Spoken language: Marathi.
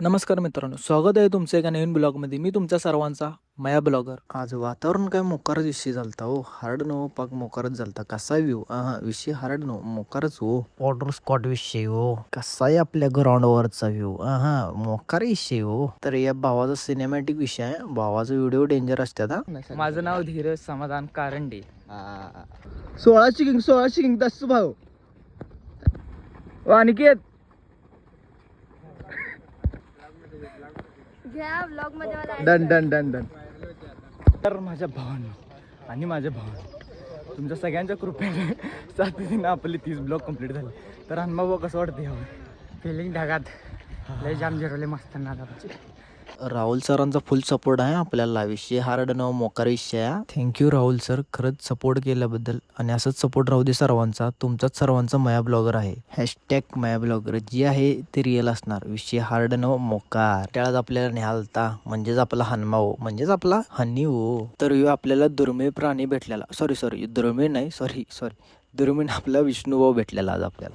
नमस्कार मित्रांनो, स्वागत आहे तुमचं एका नवीन ब्लॉगमध्ये. मी तुमच्या सर्वांचा माया ब्लॉगर. आज वातावरण काय मोकारच विषय झालता हो. हार्ड नो पाक मोकारच झालता. कसा व्ह्यू विषय हार्ड नो मोकारच हो. वॉटर स्कॉट विषय हो. कसा आहे आपल्या ग्राउंडवरचा व्ह्यू मोकार विषय हो. तर या भावाचा सिनेमॅटिक विषय आहे. भावाचा व्हिडिओ डेंजर असतात. माझं नाव धीरज समाधान कारंडे. 16 किंग 10 भाऊ. अनिकेत घ्या व्लॉग मध्ये मला डन. तर माझ्या भावांनो आणि माझ्या भावांनो, तुमच्या सगळ्यांच्या कृपेने सातत्याने आपली 30 ब्लॉग कंप्लीट झाले. तर अनुभव कसं वाटतं यावर? फिलिंग ढगात लय जाम जिरवले मस्त नादाचे. राहुल सरांचा फुल सपोर्ट आहे आपल्याला. विषय हार्ड नो मोकार विषय आहे. थँक्यू राहुल सर, खरंच सपोर्ट केल्याबद्दल. आणि असंच सपोर्ट राहू दे सर्वांचा. तुमचाच सर्वांचा माया ब्लॉगर आहे. हॅशटॅग माया ब्लॉगर जे आहे ते रिअल असणार. विषय हार्ड नो मोकार. त्यालाच आपल्याला निहालता म्हणजेच आपला हनुमा हो, म्हणजेच आपला हनी हो. तर ह्यो आपल्याला दुर्मिळ प्राणी भेटलेला. सॉरी दुर्मिळ नाही, सॉरी दुर्मिळ आपला विष्णू भाऊ भेटलेला आज आपल्याला.